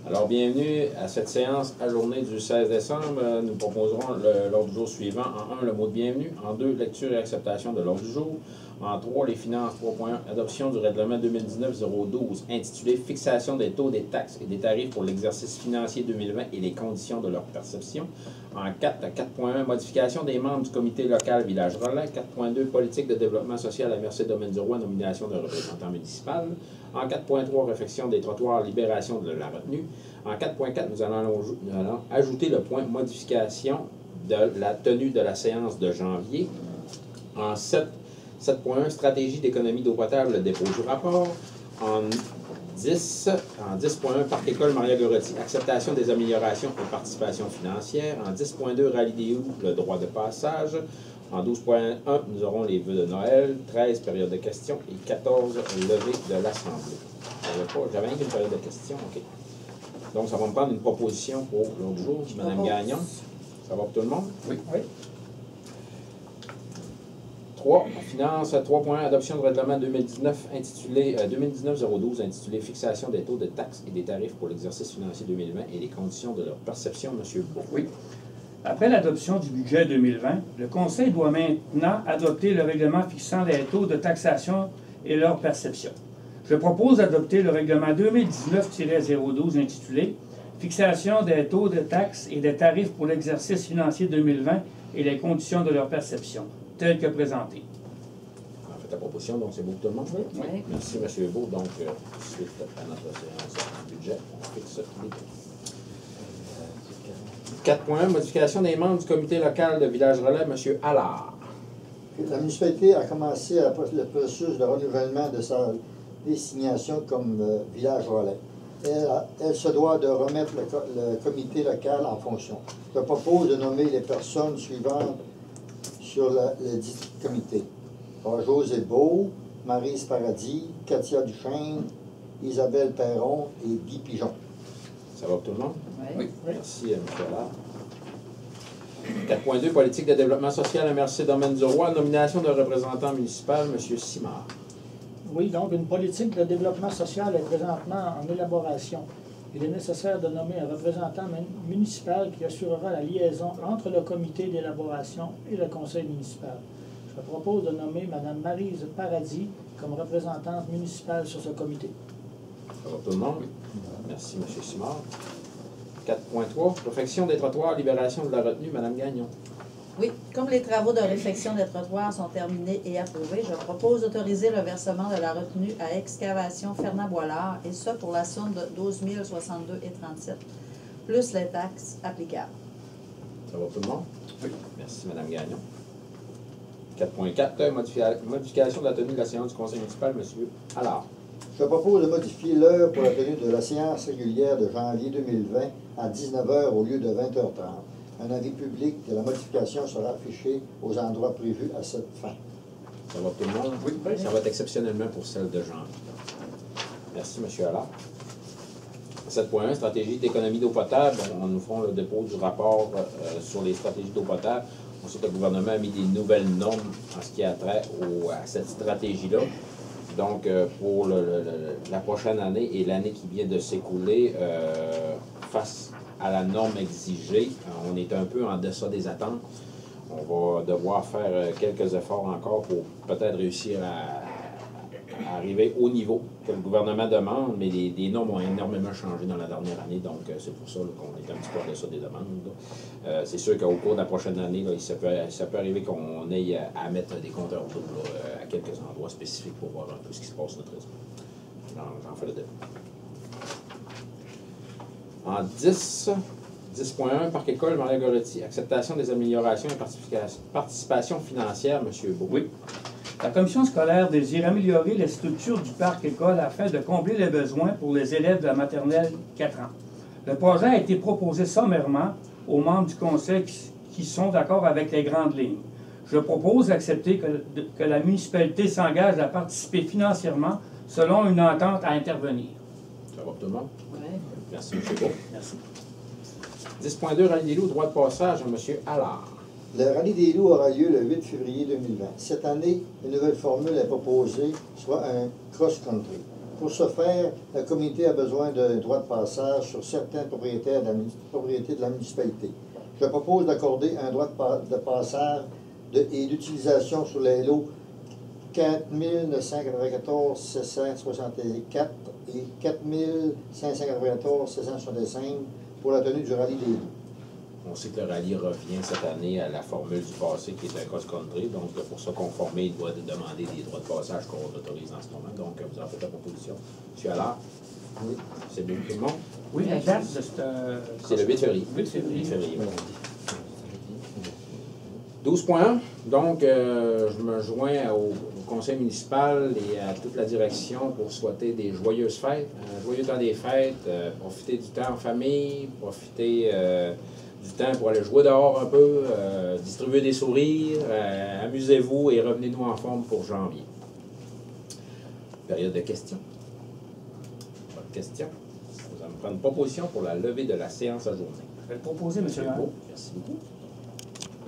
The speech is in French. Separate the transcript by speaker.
Speaker 1: Alors, bienvenue à cette séance ajournée du 16 décembre. Nous proposerons l'ordre du jour suivant. En 1, le mot de bienvenue. En 2, lecture et acceptation de l'ordre du jour. En 3, les finances. 3.1, adoption du règlement 2019-012 intitulé Fixation des taux des taxes et des tarifs pour l'exercice financier 2020 et les conditions de leur perception. En 4, 4.1, modification des membres du comité local Village Relais. 4.2, politique de développement social à Mercé-Domaine-du-Roi, nomination d'un représentant municipal. En 4.3, réfection des trottoirs, libération de la retenue. En 4.4, nous allons ajouter le point modification de la tenue de la séance de janvier. En 7.1, stratégie d'économie d'eau potable, le dépôt du rapport. En 10.1, Parc École Maria Gorotti, acceptation des améliorations et participation financière. En 10.2, Rallye des Loups, le droit de passage. En 12.1, nous aurons les vœux de Noël, 13, période de questions, et 14, levée de l'Assemblée. J'avais rien qu'une période de questions, OK. Donc, ça va me prendre une proposition pour l'autre jour. Mme Gagnon, ça va pour tout le monde?
Speaker 2: Oui.
Speaker 1: 3, finance, 3.1, adoption de règlement 2019-012 intitulé Fixation des taux de taxes et des tarifs pour l'exercice financier 2020 et les conditions de leur perception. M. Beau.
Speaker 2: Oui. Après l'adoption du budget 2020, le Conseil doit maintenant adopter le règlement fixant les taux de taxation et leur perception. Je propose d'adopter le règlement 2019-012 intitulé Fixation des taux de taxes et des tarifs pour l'exercice financier 2020 et les conditions de leur perception, tel que présenté.
Speaker 1: En fait, la proposition, donc c'est beau pour tout le monde?
Speaker 2: Oui.
Speaker 1: Merci, M. Beau. Donc, suite à notre séance du budget, on fixe les taux. 4.1, modification des membres du comité local de Village Relais, M. Allard.
Speaker 3: La municipalité a commencé le processus de renouvellement de sa désignation comme village relais. Elle se doit de remettre le comité local en fonction. Je propose de nommer les personnes suivantes sur le dit comité. José Beau, Maryse Paradis, Katia Duchesne, Isabelle Perron et Guy Pigeon.
Speaker 1: Ça va pour tout le monde?
Speaker 2: Oui.
Speaker 1: Merci, M. Allard. 4.2, politique de développement social à Mercé-Domaine-du-Roi, nomination d'un représentant municipal, M. Simard.
Speaker 4: Oui, donc une politique de développement social est présentement en élaboration. Il est nécessaire de nommer un représentant municipal qui assurera la liaison entre le comité d'élaboration et le conseil municipal. Je propose de nommer Mme Maryse Paradis comme représentante municipale sur ce comité.
Speaker 1: Ça va pour tout le monde? Merci, M. Simard. 4.3, réfection des trottoirs, libération de la retenue, Mme Gagnon.
Speaker 5: Oui, comme les travaux de réfection des trottoirs sont terminés et approuvés, je propose d'autoriser le versement de la retenue à Excavation Fernand-Boilard, et ça pour la somme de 12 062,37 plus les taxes applicables.
Speaker 1: Ça va pour tout le monde?
Speaker 2: Oui.
Speaker 1: Merci, Mme Gagnon. 4.4, modification de la tenue de la séance du conseil municipal, M. Allard.
Speaker 3: Je propose de modifier l'heure pour la tenue de la séance régulière de janvier 2020 à 19h au lieu de 20h30. Un avis public de la modification sera affiché aux endroits prévus à cette fin.
Speaker 1: Ça va pour tout le monde?
Speaker 2: Oui.
Speaker 1: Ça va être exceptionnellement pour celle de janvier. Merci, M. Allard. 7.1, stratégie d'économie d'eau potable. Nous ferons le dépôt du rapport sur les stratégies d'eau potable. On sait que le gouvernement a mis des nouvelles normes en ce qui a trait à cette stratégie-là. Donc, pour la prochaine année et l'année qui vient de s'écouler, face à la norme exigée, on est un peu en deçà des attentes. On va devoir faire quelques efforts encore pour peut-être réussir à arriver au niveau que le gouvernement demande, mais les normes ont énormément changé dans la dernière année, donc c'est pour ça qu'on est un petit peu en deçà des demandes. C'est sûr qu'au cours de la prochaine année, là, ça peut arriver qu'on ait à mettre des compteurs d'eau à quelques endroits spécifiques pour voir un peu ce qui se passe sur notre réseau. J'en fais le début. En 10.1, Parc École Maria Gorotti, acceptation des améliorations et participation financière, M. Beau.
Speaker 2: Oui. La commission scolaire désire améliorer les structures du parc école afin de combler les besoins pour les élèves de la maternelle 4 ans. Le projet a été proposé sommairement aux membres du conseil qui sont d'accord avec les grandes lignes. Je propose d'accepter que la municipalité s'engage à participer financièrement selon une entente à intervenir.
Speaker 1: Ça va pour tout le monde?
Speaker 5: Oui.
Speaker 1: Merci, M. Beau.
Speaker 2: Merci.
Speaker 1: 10.2, Rallye des Loups, droit de passage à M. Allard.
Speaker 3: Le Rallye des Loups aura lieu le 8 février 2020. Cette année, une nouvelle formule est proposée, soit un cross-country. Pour ce faire, le comité a besoin d'un droit de passage sur certaines propriétés de la municipalité. Je propose d'accorder un droit de passage et d'utilisation sur les lots 4994 764 et 4594 765 pour la tenue du rallye des loups.
Speaker 1: On sait que le rallye revient cette année à la formule du passé qui est un cross-country. Donc, pour se conformer, il doit demander des droits de passage qu'on autorise en ce moment. Donc, vous en faites la proposition. Monsieur Allard?
Speaker 3: Oui.
Speaker 1: C'est bien tout le monde?
Speaker 2: Oui, la date de cette...
Speaker 1: C'est le 8 février.
Speaker 2: 8 février.
Speaker 1: 8 février, voilà. 12.1. Donc, je me joins au conseil municipal et à toute la direction pour souhaiter des joyeuses fêtes, un joyeux temps des fêtes, profiter du temps en famille, profiter du temps pour aller jouer dehors un peu, distribuer des sourires, amusez-vous et revenez-nous en forme pour janvier. Période de questions. Pas de questions. Vous allez me prendre une proposition pour la levée de la séance à journée.
Speaker 2: Je vais le proposer, M. le maire.
Speaker 1: Merci beaucoup.